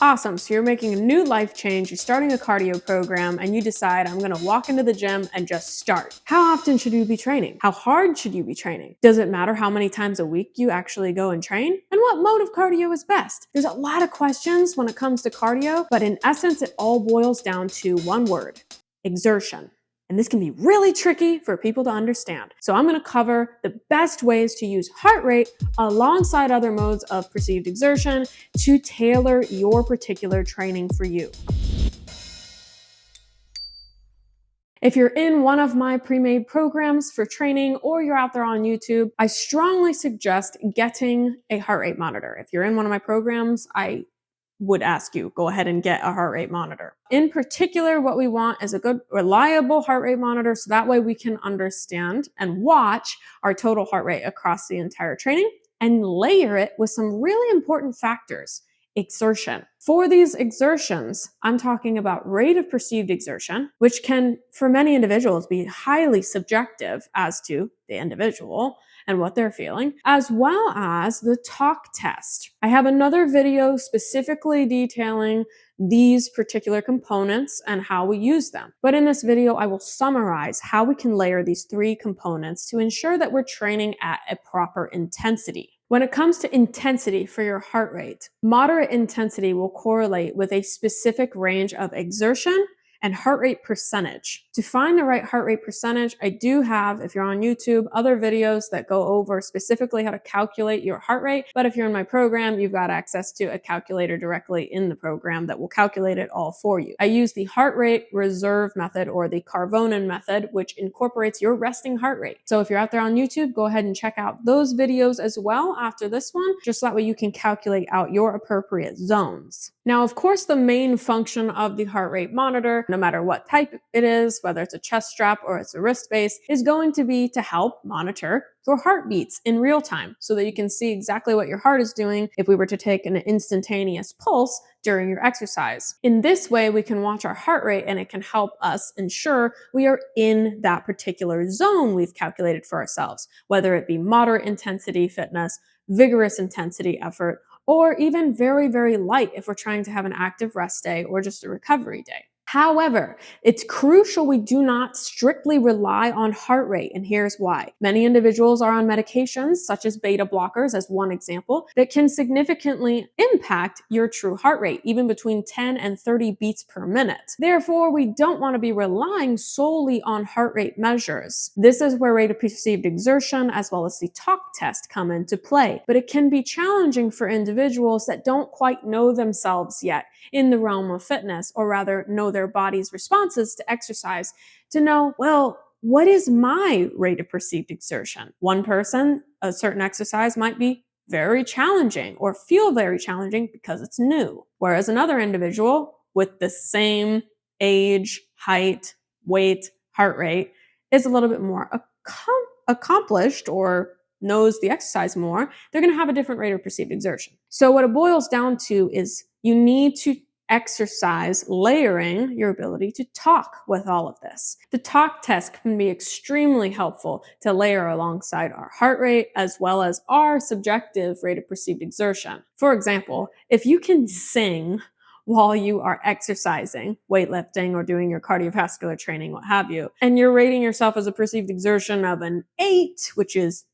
Awesome, so you're making a new life change, you're starting a cardio program, and you decide, I'm gonna walk into the gym and just start. How often should you be training? How hard should you be training? Does it matter how many times a week you actually go and train? And what mode of cardio is best? There's a lot of questions when it comes to cardio, but in essence, it all boils down to one word: exertion. And this can be really tricky for people to understand. So I'm gonna cover the best ways to use heart rate alongside other modes of perceived exertion to tailor your particular training for you. If you're in one of my pre-made programs for training or you're out there on YouTube, I strongly suggest getting a heart rate monitor. If you're in one of my programs, I would ask you, go ahead and get a heart rate monitor. In particular, what we want is a good, reliable heart rate monitor, so that way we can understand and watch our total heart rate across the entire training and layer it with some really important factors. Exertion. For these exertions, I'm talking about rate of perceived exertion, which can, for many individuals, be highly subjective as to the individual and what they're feeling, as well as the talk test. I have another video specifically detailing these particular components and how we use them. But in this video, I will summarize how we can layer these three components to ensure that we're training at a proper intensity. When it comes to intensity for your heart rate, moderate intensity will correlate with a specific range of exertion and heart rate percentage. To find the right heart rate percentage, I do have, if you're on YouTube, other videos that go over specifically how to calculate your heart rate. But if you're in my program, you've got access to a calculator directly in the program that will calculate it all for you. I use the heart rate reserve method, or the Carbonin method, which incorporates your resting heart rate. So if you're out there on YouTube, go ahead and check out those videos as well after this one, just so that way you can calculate out your appropriate zones. Now, of course, the main function of the heart rate monitor, no matter what type it is, whether it's a chest strap or it's a wrist base, is going to be to help monitor your heartbeats in real time so that you can see exactly what your heart is doing if we were to take an instantaneous pulse during your exercise. In this way, we can watch our heart rate and it can help us ensure we are in that particular zone we've calculated for ourselves, whether it be moderate intensity fitness, vigorous intensity effort, or even very, very light if we're trying to have an active rest day or just a recovery day. However, it's crucial we do not strictly rely on heart rate, and here's why. Many individuals are on medications, such as beta blockers as one example, that can significantly impact your true heart rate, even between 10 and 30 beats per minute. Therefore, we don't want to be relying solely on heart rate measures. This is where rate of perceived exertion as well as the talk test come into play, but it can be challenging for individuals that don't quite know themselves yet in the realm of fitness, or rather know their body's responses to exercise, to know, well, what is my rate of perceived exertion? One person, a certain exercise might be very challenging or feel very challenging because it's new. Whereas another individual with the same age, height, weight, heart rate is a little bit more accomplished or knows the exercise more, they're going to have a different rate of perceived exertion. So what it boils down to is you need to exercise layering your ability to talk with all of this. The talk test can be extremely helpful to layer alongside our heart rate as well as our subjective rate of perceived exertion. For example, if you can sing while you are exercising, weightlifting, or doing your cardiovascular training, what have you, and you're rating yourself as a perceived exertion of an 8, which is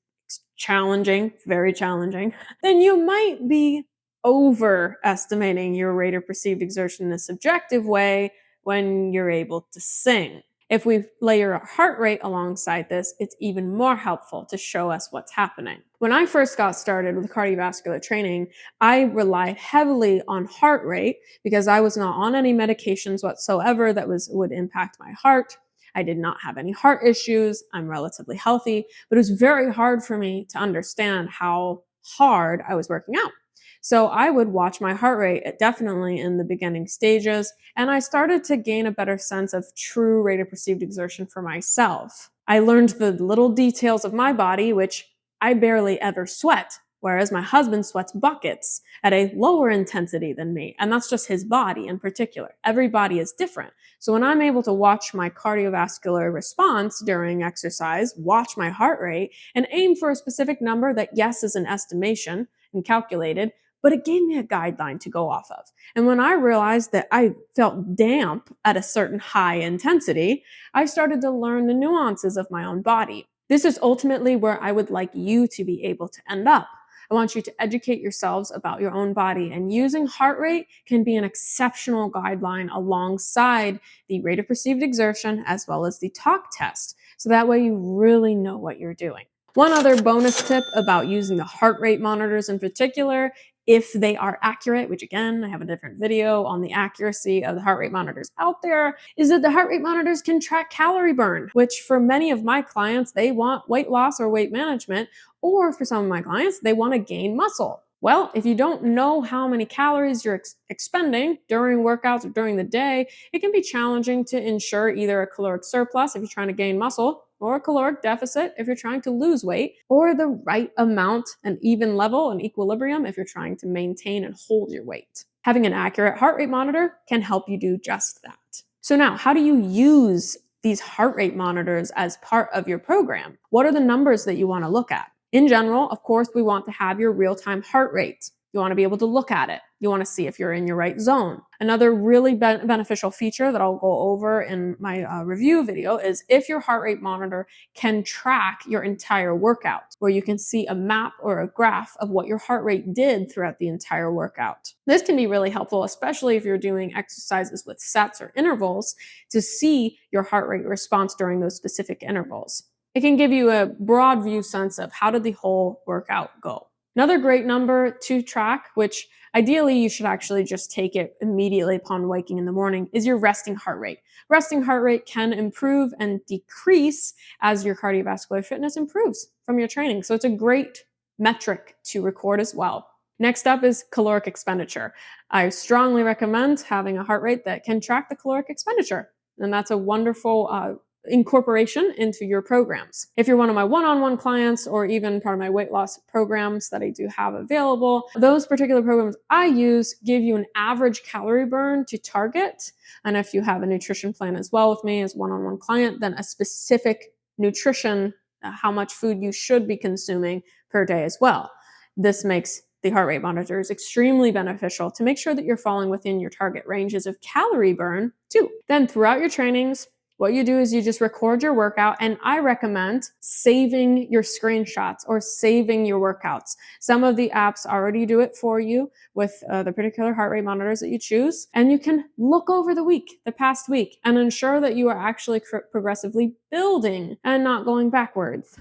challenging, very challenging, then you might be overestimating your rate of perceived exertion in a subjective way when you're able to sing. If we layer a heart rate alongside this, it's even more helpful to show us what's happening. When I first got started with cardiovascular training, I relied heavily on heart rate because I was not on any medications whatsoever that would impact my heart. I did not have any heart issues. I'm relatively healthy, but it was very hard for me to understand how hard I was working out. So I would watch my heart rate definitely in the beginning stages, and I started to gain a better sense of true rate of perceived exertion for myself. I learned the little details of my body, which I barely ever sweat, whereas my husband sweats buckets at a lower intensity than me, and that's just his body in particular. Every body is different. So when I'm able to watch my cardiovascular response during exercise, watch my heart rate, and aim for a specific number that, yes, is an estimation and calculated, but it gave me a guideline to go off of. And when I realized that I felt damp at a certain high intensity, I started to learn the nuances of my own body. This is ultimately where I would like you to be able to end up. I want you to educate yourselves about your own body, and using heart rate can be an exceptional guideline alongside the rate of perceived exertion as well as the talk test. So that way you really know what you're doing. One other bonus tip about using the heart rate monitors in particular, if they are accurate, which again, I have a different video on the accuracy of the heart rate monitors out there, is that the heart rate monitors can track calorie burn, which for many of my clients, they want weight loss or weight management, or for some of my clients, they want to gain muscle. Well, if you don't know how many calories you're expending during workouts or during the day, it can be challenging to ensure either a caloric surplus if you're trying to gain muscle, or a caloric deficit if you're trying to lose weight, or the right amount, an even level, an equilibrium if you're trying to maintain and hold your weight. Having an accurate heart rate monitor can help you do just that. So now, how do you use these heart rate monitors as part of your program? What are the numbers that you want to look at? In general, of course, we want to have your real-time heart rate. You want to be able to look at it. You want to see if you're in your right zone. Another really beneficial feature that I'll go over in my review video is if your heart rate monitor can track your entire workout, where you can see a map or a graph of what your heart rate did throughout the entire workout. This can be really helpful, especially if you're doing exercises with sets or intervals, to see your heart rate response during those specific intervals. It can give you a broad view sense of how did the whole workout go. Another great number to track, which ideally you should actually just take it immediately upon waking in the morning, is your resting heart rate. Resting heart rate can improve and decrease as your cardiovascular fitness improves from your training. So it's a great metric to record as well. Next up is caloric expenditure. I strongly recommend having a heart rate that can track the caloric expenditure. And that's a wonderful incorporation into your programs. If you're one of my one-on-one clients or even part of my weight loss programs that I do have available, those particular programs I use give you an average calorie burn to target. And if you have a nutrition plan as well with me as one-on-one client, then a specific nutrition, how much food you should be consuming per day as well. This makes the heart rate monitors extremely beneficial to make sure that you're falling within your target ranges of calorie burn too. Then throughout your trainings, what you do is you just record your workout, and I recommend saving your screenshots or saving your workouts. Some of the apps already do it for you with the particular heart rate monitors that you choose, and you can look over the past week, and ensure that you are actually progressively building and not going backwards.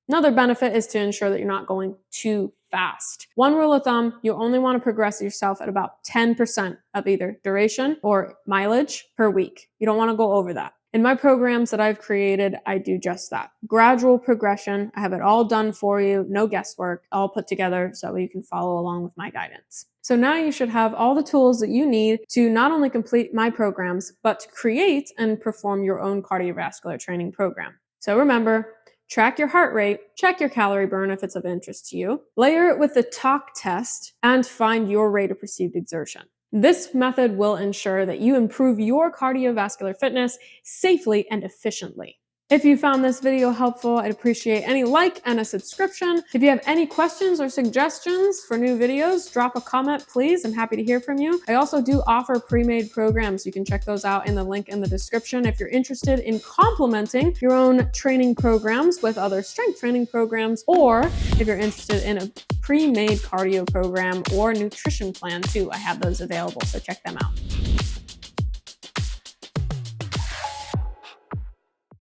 Another benefit is to ensure that you're not going too fast. One rule of thumb, you only want to progress yourself at about 10% of either duration or mileage per week. You don't want to go over that. In my programs that I've created, I do just that. Gradual progression. I have it all done for you, no guesswork, all put together so you can follow along with my guidance. So now you should have all the tools that you need to not only complete my programs, but to create and perform your own cardiovascular training program. So remember, track your heart rate, check your calorie burn if it's of interest to you, layer it with the talk test, and find your rate of perceived exertion. This method will ensure that you improve your cardiovascular fitness safely and efficiently. If you found this video helpful, I'd appreciate any like and a subscription. If you have any questions or suggestions for new videos, drop a comment, please. I'm happy to hear from you. I also do offer pre-made programs. You can check those out in the link in the description if you're interested in complementing your own training programs with other strength training programs, or if you're interested in a pre-made cardio program or nutrition plan too. I have those available, so check them out.